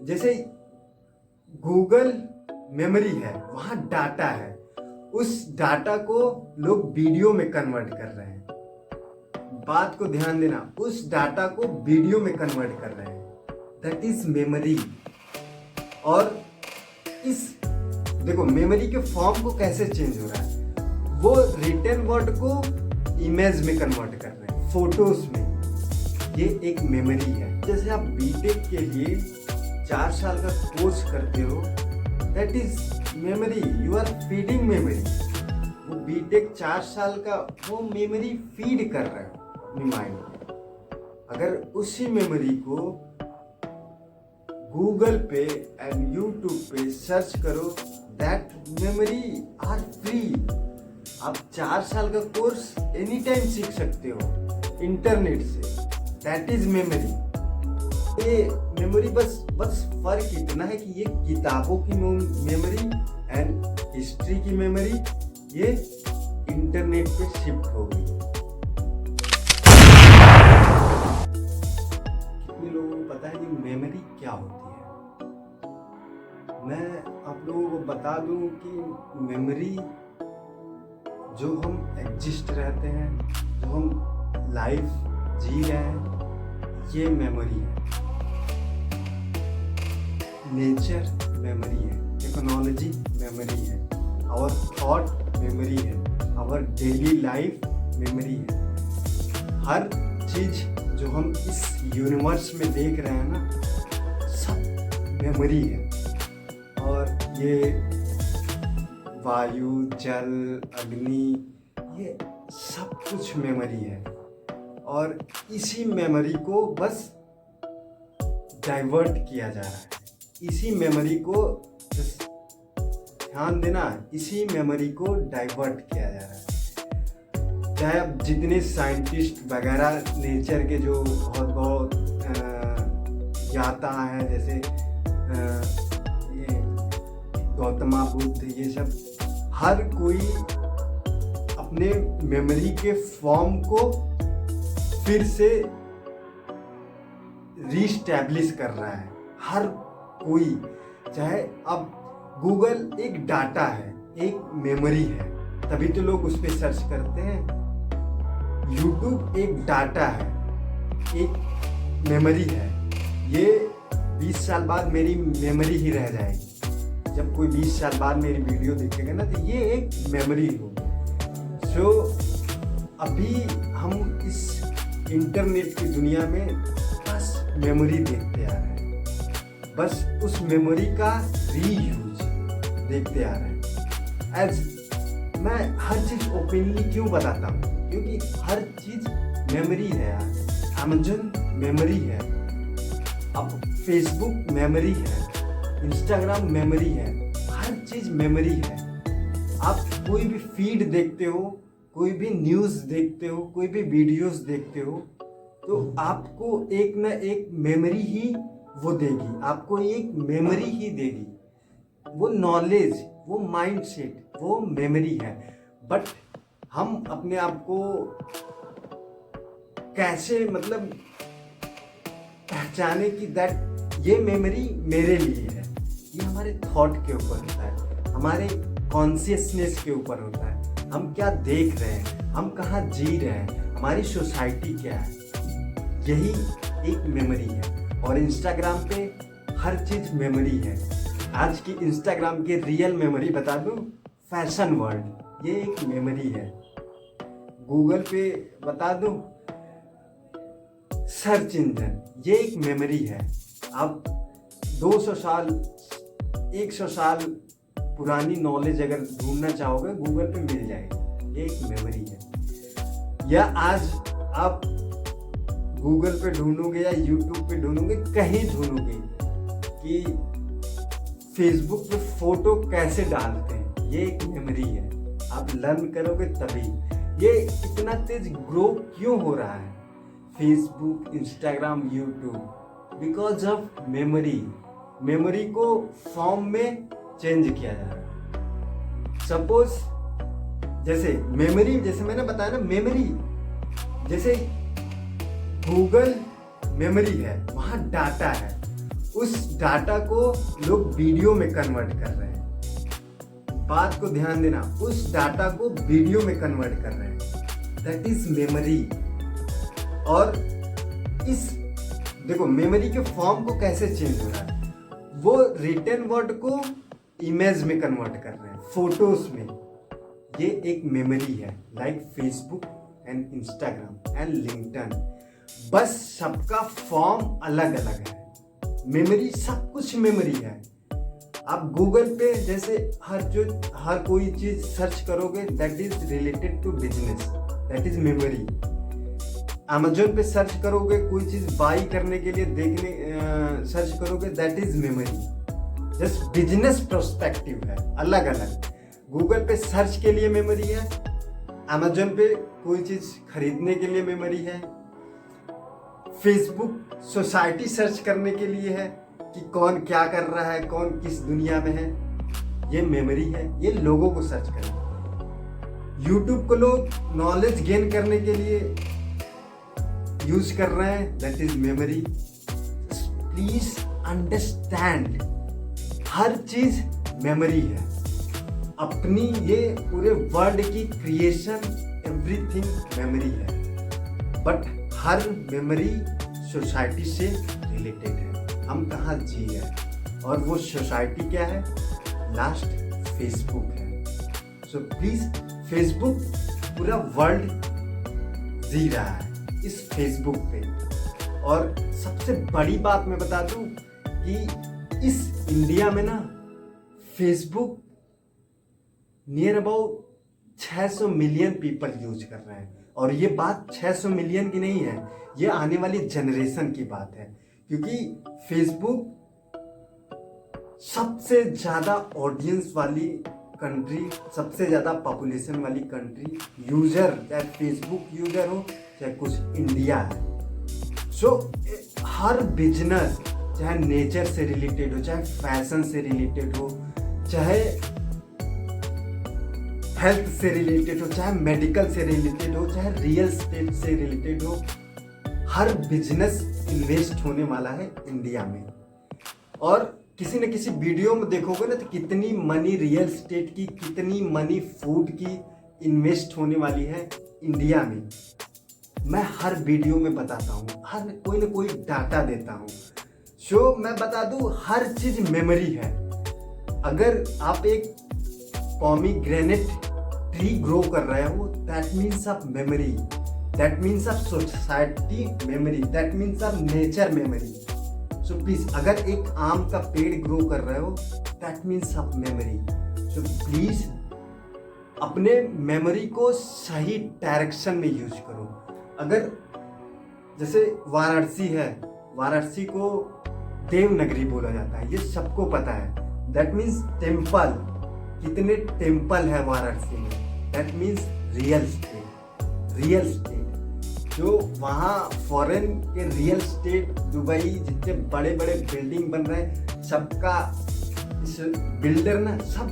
जैसे Google memory है, वहां डाटा है, उस डाटा को लोग वीडियो में कन्वर्ट कर रहे हैं। बात को ध्यान देना, उस डाटा को वीडियो में कन्वर्ट कर रहे हैं, दैट इज मेमोरी। और इस देखो मेमोरी के फॉर्म को कैसे चेंज हो रहा है, वो रिटन वर्ड को इमेज में कन्वर्ट कर रहे हैं, फोटोज में। ये एक मेमोरी है। जैसे आप बीटेक के लिए 4 साल का कोर्स करते हो, that is memory, you are feeding memory. वो बीटेक 4 साल का वो मेमोरी फीड कर रहा है अपनी माइंड में। अगर उसी मेमोरी को गूगल पे एंड यूट्यूब पे सर्च करो, दैट मेमोरी आर फ्री। आप 4 साल का कोर्स एनी टाइम सीख सकते हो इंटरनेट से, दैट इज मेमोरी। ये मेमोरी बस फर्क इतना है कि ये किताबों की मेमोरी एंड हिस्ट्री की मेमोरी ये इंटरनेट पे शिफ्ट हो गई। कितने लोगों को पता है कि मेमोरी क्या होती है? मैं आप लोगों को बता दूं कि मेमोरी जो हम एग्जिस्ट रहते हैं, जो हम लाइफ जी रहे हैं, ये मेमोरी है। नेचर मेमोरी है, टेक्नोलॉजी मेमोरी है, आवर थॉट मेमोरी है, आवर डेली लाइफ मेमोरी है। हर चीज जो हम इस यूनिवर्स में देख रहे हैं ना, सब मेमोरी है। और ये वायु, जल, अग्नि, ये सब कुछ मेमोरी है। और इसी मेमोरी को बस डाइवर्ट किया जा रहा है। इसी मेमोरी को ध्यान देना, इसी मेमोरी को डाइवर्ट किया जा रहा है। चाहे अब जितने साइंटिस्ट वगैरह नेचर के जो बहुत ज्ञाता हैं, जैसे ये गौतम बुद्ध, ये सब हर कोई अपने मेमोरी के फॉर्म को फिर से रीस्टैब्लिश कर रहा है। हर कोई, चाहे अब गूगल एक डाटा है, एक मेमोरी है, तभी तो लोग उस पर सर्च करते हैं। यूट्यूब एक डाटा है, एक मेमोरी है। ये 20 साल बाद मेरी मेमोरी ही रह जाएगी। जब कोई 20 साल बाद मेरी वीडियो देखेगा ना, तो ये एक मेमोरी होगी। सो अभी हम इस इंटरनेट की दुनिया में बस मेमोरी देखते आ रहे हैं, बस उस मेमोरी का रीयूज देखते आ रहे हैं। एज मैं हर चीज ओपनली क्यों बताता हूँ, क्योंकि हर चीज मेमोरी है यार। अमेजन मेमोरी है, अब फेसबुक मेमोरी है, इंस्टाग्राम मेमोरी है, हर चीज मेमोरी है। आप कोई भी फीड देखते हो, कोई भी न्यूज़ देखते हो, कोई भी वीडियोस देखते हो, तो आपको एक ना एक मेमोरी ही वो देगी, आपको एक मेमोरी ही देगी। वो नॉलेज, वो माइंडसेट, वो मेमोरी है। बट हम अपने आप को कैसे मतलब पहचाने कि दैट ये मेमोरी मेरे लिए है। ये हमारे थॉट के ऊपर होता है, हमारे कॉन्शियसनेस के ऊपर होता है। हम क्या देख रहे हैं, हम कहाँ जी रहे हैं, हमारी सोसाइटी क्या है, यही एक मेमोरी है। और इंस्टाग्राम पे हर चीज मेमोरी है। आज की इंस्टाग्राम की रियल मेमोरी बता दूं, फैशन वर्ल्ड, ये एक मेमोरी है। गूगल पे बता दूं, सर्च इंजन, ये एक मेमोरी है। आप 200 साल 100 साल पुरानी नॉलेज अगर ढूंढना चाहोगे, गूगल पे मिल जाएगी, ये एक मेमोरी है। या आज आप गूगल पे ढूंढोगे या यूट्यूब पे ढूंढोगे, कहीं ढूंढोगे कि फेसबुक पे फोटो कैसे डालते हैं, ये एक मेमोरी है। आप लर्न करोगे तभी। ये इतना तेज ग्रो क्यों हो रहा है Facebook, Instagram, YouTube? Because of memory. Memory को फॉर्म में चेंज किया जा रहा है। सपोज जैसे मेमोरी, जैसे मैंने बताया ना, मेमोरी जैसे गूगल मेमोरी है, वहां डाटा है, उस डाटा को लोग वीडियो में कन्वर्ट कर रहे हैं। बात को ध्यान देना, उस डाटा को वीडियो में कन्वर्ट कर रहे हैं, दैट इज मेमोरी। और इस देखो मेमोरी के फॉर्म को कैसे चेंज हो रहा है, वो रिटन वर्ड को इमेज में कन्वर्ट कर रहे हैं, फोटोज में। ये एक मेमोरी है, like Facebook and Instagram and LinkedIn, बस सबका फॉर्म अलग अलग है। मेमोरी सब कुछ मेमोरी है। आप गूगल पे जैसे हर कोई चीज सर्च करोगे that is related to business, that is memory. Amazon पे सर्च करोगे, कोई चीज बाई करने के लिए देखने सर्च करोगे, that is memory. Just business perspective है, अलग अलग। गूगल पे सर्च के लिए मेमोरी है, अमेजोन पे कोई चीज खरीदने के लिए मेमोरी है, फेसबुक सोसाइटी सर्च करने के लिए है कि कौन क्या कर रहा है, कौन किस दुनिया में है, ये मेमोरी है, ये लोगों को सर्च करना। यूट्यूब को लोग नॉलेज गेन करने के लिए यूज कर रहे हैं, that is memory. Please understand, हर चीज मेमोरी है अपनी। ये पूरे वर्ल्ड की क्रिएशन एवरीथिंग मेमोरी है, बट हर मेमोरी सोसाइटी से रिलेटेड है। हम कहाँ जी है और वो सोसाइटी क्या है, लास्ट फेसबुक है। सो प्लीज, फेसबुक पूरा वर्ल्ड जी रहा है इस फेसबुक पे। और सबसे बड़ी बात मैं बता दूं कि इस इंडिया में ना Facebook near about 600 million people use कर रहे हैं। और ये बात 600 मिलियन की नहीं है, ये आने वाली जनरेशन की बात है, क्योंकि फेसबुक सबसे ज्यादा ऑडियंस वाली कंट्री, सबसे ज्यादा पॉपुलेशन वाली कंट्री, यूजर चाहे फेसबुक यूजर हो चाहे कुछ, इंडिया है। सो हर बिजनेस, चाहे नेचर से रिलेटेड हो, चाहे फैशन से रिलेटेड हो, चाहे हेल्थ से रिलेटेड हो, चाहे मेडिकल से रिलेटेड हो, चाहे रियल एस्टेट से रिलेटेड हो, हर बिजनेस इन्वेस्ट होने वाला है इंडिया में। और किसी न किसी वीडियो में देखोगे ना तो कितनी मनी रियल एस्टेट की, कितनी मनी फूड की इन्वेस्ट होने वाली है इंडिया में। मैं हर वीडियो में बताता हूँ, हर कोई ना कोई डाटा देता हूँ। सो मैं बता दूँ, हर चीज मेमोरी है। अगर आप एक पोमीग्रेनेट ट्री ग्रो कर रहे हो, that means of memory, that means of society memory, that means of nature memory. So please, अगर एक आम का पेड़ ग्रो कर रहे हो, that means of memory. So please अपने मेमोरी को सही डायरेक्शन में यूज करो। अगर जैसे वाराणसी है, वाराणसी को देवनगरी बोला जाता है, ये सबको पता है। दैट मीन्स टेम्पल, कितने टेम्पल है वाराणसी में, that means real estate. Real estate जो वहाँ फॉरेन के रियल स्टेट, दुबई, जितने बड़े बड़े बिल्डिंग बन रहे हैं, सबका इस बिल्डर ना सब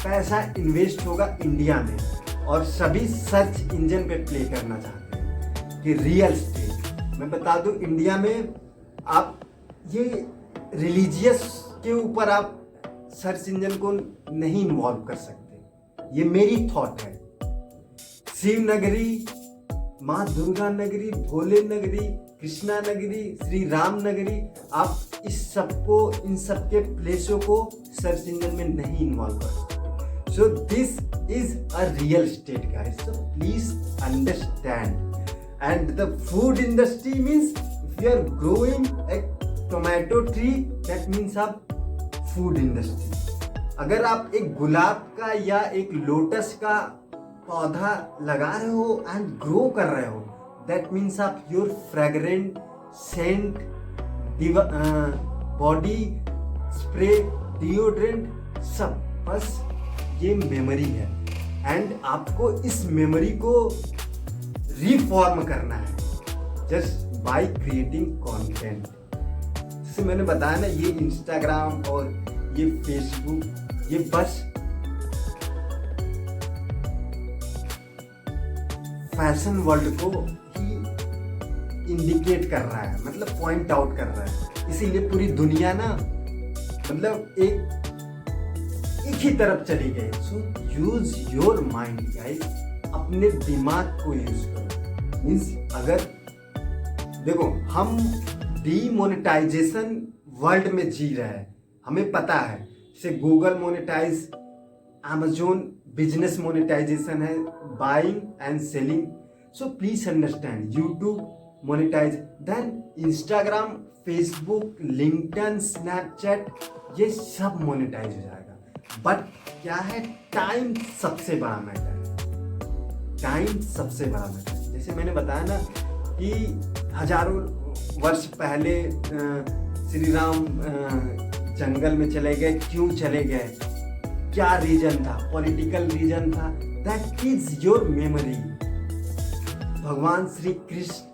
पैसा इन्वेस्ट होगा इंडिया में, और सभी सर्च इंजन पे प्ले करना चाहते हैं कि रियल स्टेट। मैं बता दूं, इंडिया में आप ये रिलीजियस के ऊपर आप सर्च इंजन को नहीं इन्वॉल्व कर सकते, ये मेरी थॉट है। शिव नगरी, माँ दुर्गा नगरी, भोले नगरी, कृष्णा नगरी, श्री राम नगरी, आप इस सबको, इन सबके प्लेसों को सर्च इंजन में नहीं इन्वॉल्व कर सकते। So this is a real state guys, so please understand. And the food industry means if you are growing a tomato tree, that means आप फूड इंडस्ट्री। अगर आप एक गुलाब का या एक लोटस का पौधा लगा रहे हो एंड ग्रो कर रहे हो, दैट मीन्स आप your fragrant scent, body spray, deodorant, सब बस ये मेमोरी है। एंड आपको इस मेमोरी को रिफॉर्म करना है जस्ट बाय क्रिएटिंग कंटेंट। जैसे मैंने बताया ना, ये इंस्टाग्राम और ये फेसबुक, ये बस फैशन वर्ल्ड को ही इंडिकेट कर रहा है, मतलब पॉइंट आउट कर रहा है। इसीलिए पूरी दुनिया ना मतलब एक ही तरफ चली गई। सो यूज योर माइंड गाइस, अपने दिमाग को यूज करो। मीन्स अगर देखो हम डीमोनेटाइजेशन वर्ल्ड में जी रहे हैं, हमें पता है। जैसे Google monetize, Amazon business monetization है, buying and selling. So please understand, YouTube monetize, then Instagram, Facebook, LinkedIn, Snapchat, ये सब मोनेटाइज हो जाएगा। बट क्या है, टाइम सबसे बड़ा मैटर है। टाइम सबसे बड़ा मैटर है। जैसे मैंने बताया ना कि हजारों वर्ष पहले श्री राम जंगल में चले गए, क्यों चले गए, क्या रीजन था, पॉलिटिकल रीजन था, दैट इज योर मेमोरी। भगवान श्री कृष्ण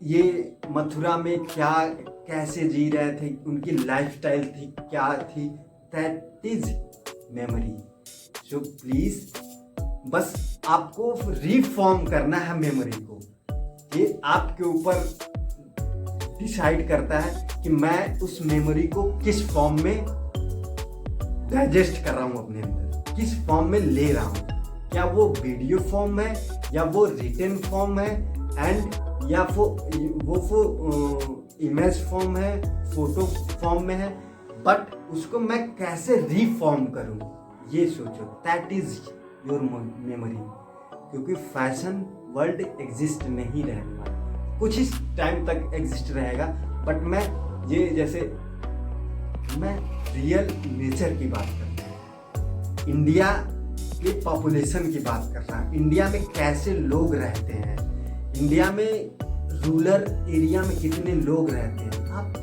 ये मथुरा में क्या कैसे जी रहे थे, उनकी लाइफस्टाइल थी क्या थी, that is memory. So please बस आपको रिफॉर्म करना है मेमोरी को। ये आपके ऊपर डिसाइड करता है कि मैं उस मेमोरी को किस फॉर्म में डाइजेस्ट कर रहा हूं अपने अंदर, किस फॉर्म में ले रहा हूं। क्या वो वीडियो फॉर्म है या वो रिटन फॉर्म है, एंड या वो इमेज फॉर्म है, फोटो फॉर्म में है, बट उसको मैं कैसे रिफॉर्म करूं, ये सोचो। That is your memory. क्योंकि फैशन वर्ल्ड एग्जिस्ट नहीं रहने वाला, कुछ ही टाइम तक एग्जिस्ट रहेगा। बट मैं रियल नेचर की बात करता हूँ, इंडिया के पॉपुलेशन की बात कर रहा हूँ, इंडिया में कैसे लोग रहते हैं, इंडिया में रूरल एरिया में कितने लोग रहते हैं। आप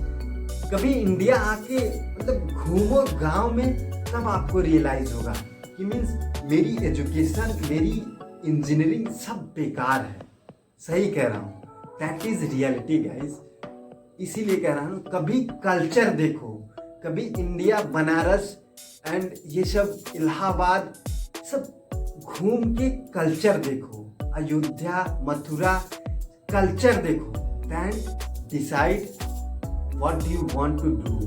कभी इंडिया आके मतलब घूमो गांव में, तब आपको रियलाइज होगा कि मीन्स मेरी एजुकेशन, मेरी इंजीनियरिंग सब बेकार है। सही कह रहा हूँ, दैट इज रियलिटी गाइस। इसीलिए कह रहा हूँ, कभी कल्चर देखो, कभी इंडिया, बनारस एंड ये सब इलाहाबाद सब घूम के कल्चर देखो, अयोध्या, मथुरा, कल्चर देखो, then decide what you want to do.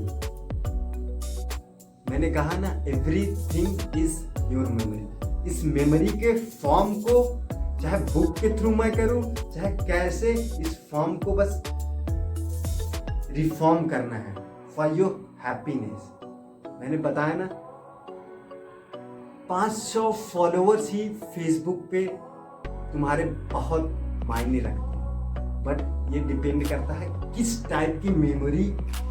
मैंने कहा ना, एवरीथिंग इज योर मेमोरी। इस मेमोरी के फॉर्म को चाहे बुक के थ्रू मैं करूं, चाहे कैसे, इस फॉर्म को बस रिफॉर्म करना है फॉर योर हैप्पीनेस। मैंने बताया ना, 500 फॉलोअर्स ही फेसबुक पे तुम्हारे बहुत मायने रखते हैं। बट ये डिपेंड करता है किस टाइप की मेमोरी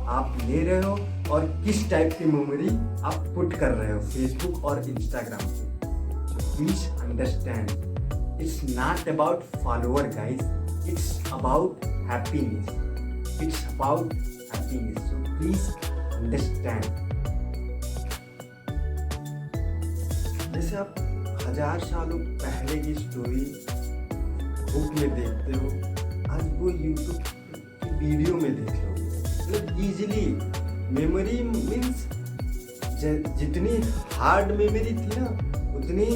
आप ले रहे हो और किस टाइप की मेमोरी आप पुट कर रहे हो फेसबुक और इंस्टाग्राम पे। Please understand, it's not about follower guys, it's about happiness, it's about happiness. So please understand. जैसे आप 1000 सालों पहले की स्टोरी बुक में देखते हो, आज वो यूट्यूब की वीडियो में देख लो। मतलब इजीली मेमोरी मीन्स जितनी हार्ड मेमोरी थी ना, उतनी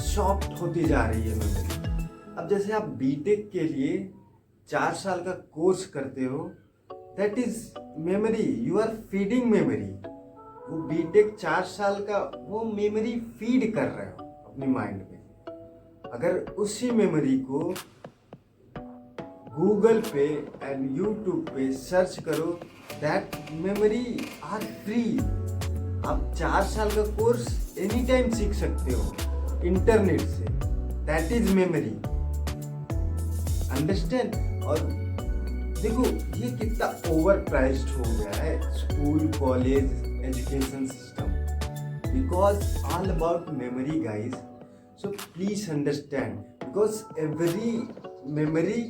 सॉफ्ट होती जा रही है मेमोरी। अब जैसे आप बीटेक के लिए 4 साल का कोर्स करते हो, that is memory, you are feeding memory. वो बीटेक 4 साल का वो मेमोरी फीड कर रहे हो अपनी माइंड में। अगर उसी मेमोरी को गूगल पे एंड यूट्यूब पे सर्च करो, दैट मेमोरी आर फ्री। आप 4 साल का कोर्स एनी टाइम सीख सकते हो इंटरनेट से, दैट इज मेमोरी। अंडरस्टैंड। और देखो ये कितना ओवर प्राइस्ड हो गया है school, college, education system, because all about memory guys. So please understand, because every memory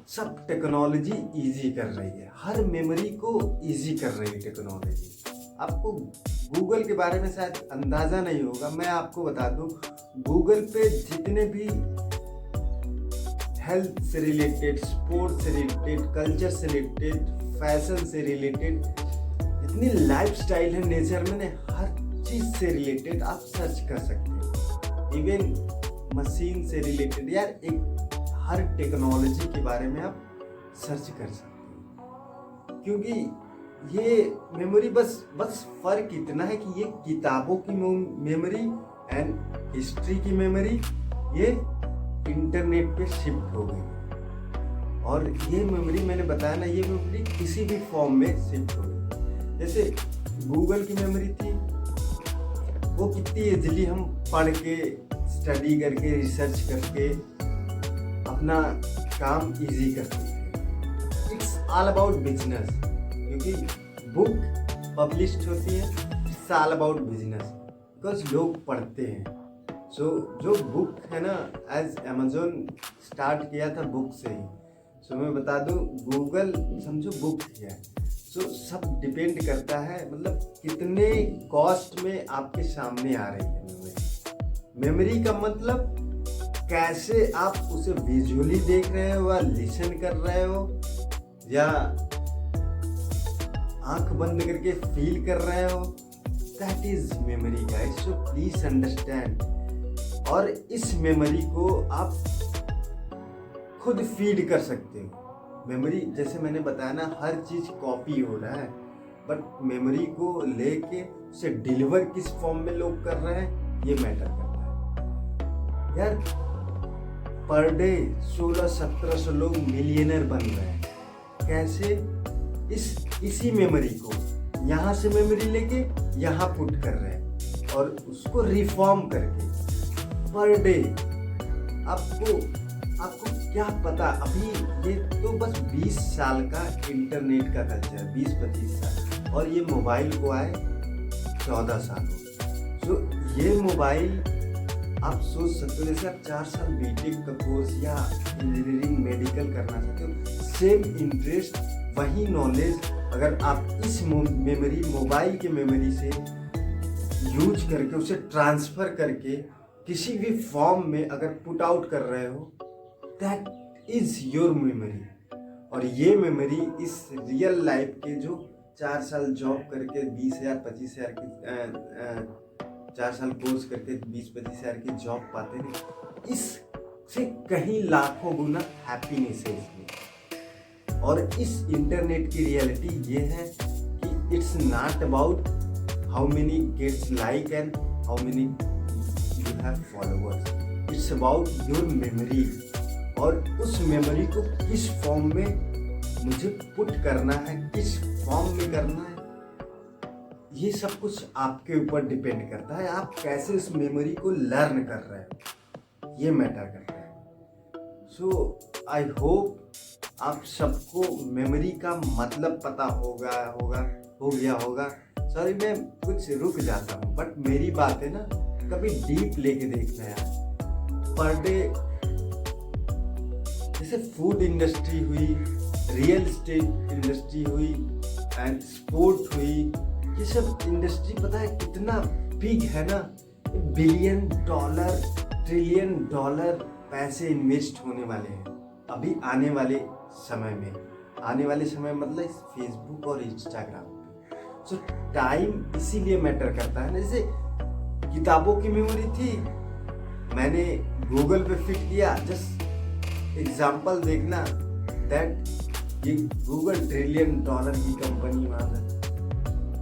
सब टेक्नोलॉजी इजी कर रही है, हर मेमोरी को इजी कर रही है टेक्नोलॉजी। आपको गूगल के बारे में शायद अंदाज़ा नहीं होगा, मैं आपको बता दूं, गूगल पे जितने भी हेल्थ से रिलेटेड, स्पोर्ट्स से रिलेटेड, कल्चर से रिलेटेड, फैशन से रिलेटेड, इतनी लाइफस्टाइल है नेचर में, हर चीज़ से रिलेटेड आप सर्च कर सकते हैं। इवन मशीन से रिलेटेड, यार एक हर टेक्नोलॉजी के बारे में आप सर्च कर सकते हैं। क्योंकि ये मेमोरी बस फर्क इतना है कि ये किताबों की मेमोरी एंड हिस्ट्री की मेमोरी ये इंटरनेट पे शिफ्ट हो गई। और ये मेमोरी मैंने बताया ना, ये मेमोरी किसी भी फॉर्म में शिफ्ट हो गई। जैसे गूगल की मेमोरी थी, वो कितनी इजीली हम पढ़ के स्टडी करके रिसर्च करके अपना काम इजी करते थे। इट्स ऑल अबाउट बिजनेस, क्योंकि बुक पब्लिश्ड होती है, it's all about business because लोग पढ़ते हैं। सो जो बुक है ना, एज अमेजोन स्टार्ट किया था बुक से ही। सो मैं बता दूं, गूगल समझो बुक है। सो सब डिपेंड करता है, मतलब कितने कॉस्ट में आपके सामने आ रही है मेमोरी। मेमोरी का मतलब कैसे आप उसे विजुअली देख रहे हो या लिसन कर रहे हो या आंख बंद करके फील कर रहे हो, that is memory guys. So please understand. और इस मेमोरी को आप खुद फीड कर सकते हो। मेमोरी जैसे मैंने बताया ना, हर चीज कॉपी हो रहा है, बट मेमोरी को लेके उसे डिलीवर किस फॉर्म में लोग कर रहे हैं, ये मैटर करता है यार। पर डे 1600-1700 लोग मिलियनर बन रहे हैं। कैसे? इसी मेमोरी को यहाँ से मेमोरी लेके यहाँ पुट कर रहे हैं और उसको रिफॉर्म करके पर डे। आपको क्या पता, अभी ये तो बस 20 साल का इंटरनेट का कल्चर है, 20-25 साल, और ये मोबाइल को आए 14 साल हो। तो ये मोबाइल आप सोच सकते हो, जैसे आप 4 साल बीटेक का कोर्स या इंजीनियरिंग मेडिकल करना चाहते हो, सेम इंटरेस्ट वही नॉलेज अगर आप इस मेमोरी मोबाइल के मेमोरी से यूज करके उसे ट्रांसफर करके किसी भी फॉर्म में अगर पुट आउट कर रहे हो, दैट इज योर मेमोरी। और ये मेमोरी इस रियल लाइफ के जो 4 साल जॉब करके 20,000-25,000 की 4 साल कोर्स करके 20-25 हज़ार की जॉब पाते हैं, इससे कहीं लाखों गुना हैप्पीनेस है इसमें। और इस इंटरनेट की रियलिटी ये है कि it's not about how many gets like and how many you have followers, it's about your memory. और उस मेमोरी को किस फॉर्म में मुझे पुट करना है, किस फॉर्म में करना है, ये सब कुछ आपके ऊपर डिपेंड करता है। आप कैसे इस मेमोरी को लर्न कर रहे हो, ये मैटर करता है। सो आई होप आप सबको मेमोरी का मतलब पता हो गया होगा। सॉरी मैं कुछ रुक जाता हूँ, बट मेरी बात है ना, कभी डीप लेके देखना यार। पर डे जैसे फूड इंडस्ट्री हुई, रियल एस्टेट इंडस्ट्री हुई एंड स्पोर्ट हुई, ये सब इंडस्ट्री पता है कितना बिग है ना। $1 बिलियन $1 ट्रिलियन पैसे इन्वेस्ट होने वाले हैं अभी आने वाले समय में। आने वाले समय मतलब फेसबुक और इंस्टाग्राम पे। सो टाइम इसीलिए मैटर करता है ना। जैसे किताबों की मेमोरी थी, मैंने गूगल पे फिट किया, जस्ट एग्जाम्पल देखना, दैट ये गूगल $1 ट्रिलियन की कंपनी वहाँ है।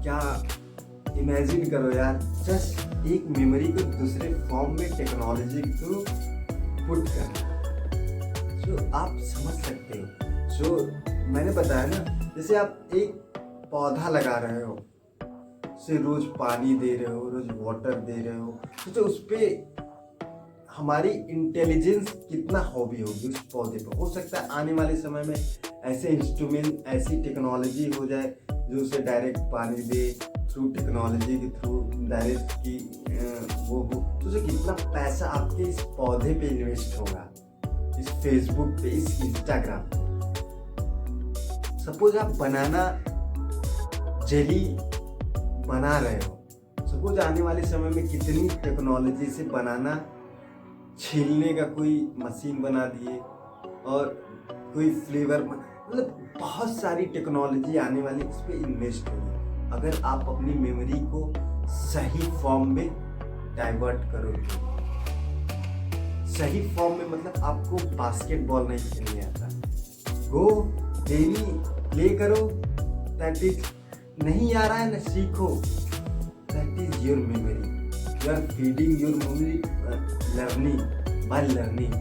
क्या इमेजिन करो यार, जस्ट एक मेमोरी को दूसरे फॉर्म में टेक्नोलॉजी के थ्रू पुट करना। सो आप समझ सकते हो। सो मैंने बताया ना, जैसे आप एक पौधा लगा रहे हो, उसे रोज पानी दे रहे हो, रोज वाटर दे रहे हो, तो उस पर हमारी इंटेलिजेंस कितना हॉबी होगी उस पौधे पर। हो सकता है आने वाले समय में ऐसे इंस्ट्रूमेंट, ऐसी टेक्नोलॉजी हो जाए जो उसे डायरेक्ट पानी दे, थ्रू टेक्नोलॉजी के थ्रू डायरेक्ट की वो हो, तो उसे कितना पैसा आपके इस पौधे पे इन्वेस्ट होगा, इस फेसबुक पे, इस इंस्टाग्राम पे। सपोज आप बनाना जेली बना रहे हो, सपोज आने वाले समय में कितनी टेक्नोलॉजी से बनाना, छीलने का कोई मशीन बना दिए और कोई फ्लेवर, मतलब बहुत सारी टेक्नोलॉजी आने वाली, इस पे इन्वेस्ट होगी अगर आप अपनी मेमोरी को सही फॉर्म में डाइवर्ट करोगे। सही फॉर्म में मतलब आपको बास्केटबॉल नहीं खेलने आता, गो डेली प्ले करो, दैट इज नहीं आ रहा है ना, सीखो, that is your memory, you are feeding your memory, learning by learning.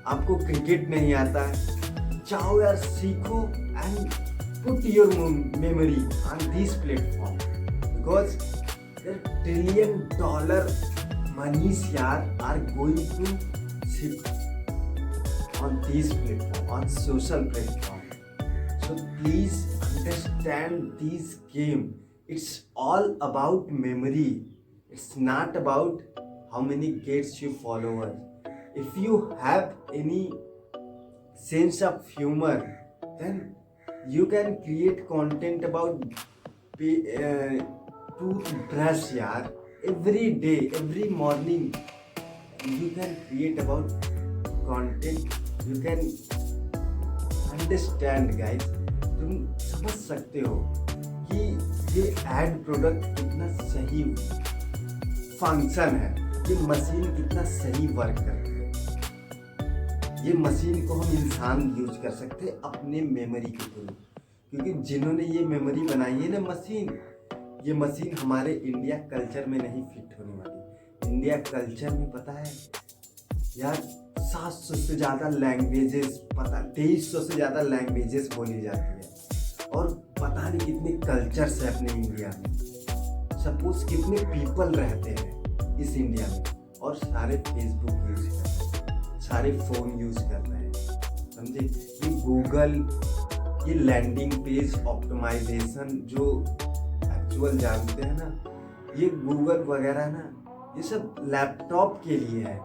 आपको क्रिकेट नहीं आता है, जाओ यार सीखो and put your memory on this platform, because $1 trillion monies are going to sit on this platform, on social platform. So please understand this game. It's all about memory. It's not about how many gets you followers. If you have any sense of humor, then you can create content about toothbrush yaar. Every day, every morning you can create about content. You can understand guys, तुम समझ सकते हो कि ये add product कितना सही function है, ये मशीन कितना सही वर्क करती है। ये मशीन को हम इंसान यूज कर सकते हैं अपने मेमोरी के थ्रू, क्योंकि जिन्होंने ये मेमोरी बनाई है ना मशीन, ये मशीन हमारे इंडिया कल्चर में नहीं फिट होने वाली। इंडिया कल्चर में पता है यार 700 से ज़्यादा लैंग्वेजेस, पता 2300 से ज़्यादा लैंग्वेजेस बोली जाती है, और पता नहीं कितने कल्चर्स है अपने इंडिया में। सपोज कितने पीपल रहते हैं इस इंडिया में, और सारे फेसबुक यूज कर रहे हैं, सारे फ़ोन यूज कर रहे हैं, समझे। ये गूगल, ये लैंडिंग पेज ऑप्टिमाइजेशन जो एक्चुअल जानते हैं ना, ये गूगल वगैरह ना, ये सब लैपटॉप के लिए है।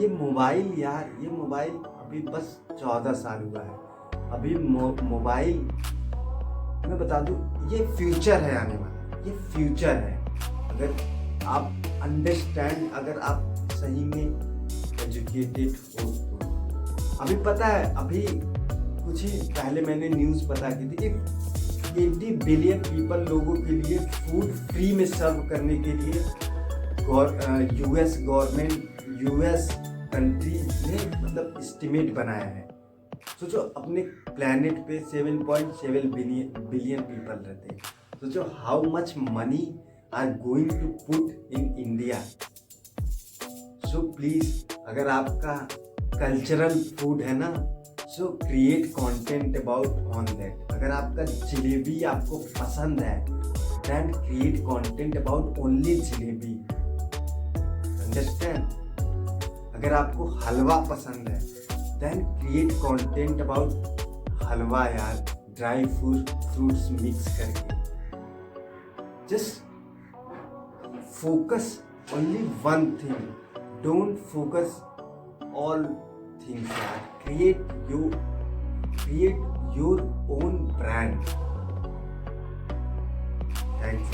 ये मोबाइल यार, ये मोबाइल अभी बस 14 साल हुआ है। अभी मोबाइल मैं बता दूं, ये फ्यूचर है आने वाला, ये फ्यूचर है। अगर आप अंडरस्टैंड, अगर आप सही में एजुकेटेड हो तो। अभी पता है, अभी कुछ ही पहले मैंने न्यूज़ पता की थी कि 80 बिलियन पीपल लोगों के लिए फूड फ्री में सर्व करने के लिए यूएस गवर्नमेंट, यूएस कंट्री ने मतलब एस्टिमेट बनाया है। सोचो अपने प्लैनेट पे 7.7 बिलियन पीपल रहते हैं। सोचो how much money are going to put in India. So please, अगर आपका कल्चरल फूड है ना, so create content about on that. अगर आपका जलेबी आपको पसंद है, then create content about only jalebi, understand. अगर आपको हलवा पसंद है, then create content about halwa यार, ड्राई फ्रूट्स मिक्स करके। Just focus only one thing, don't focus all things यार। create your own brand. Thanks.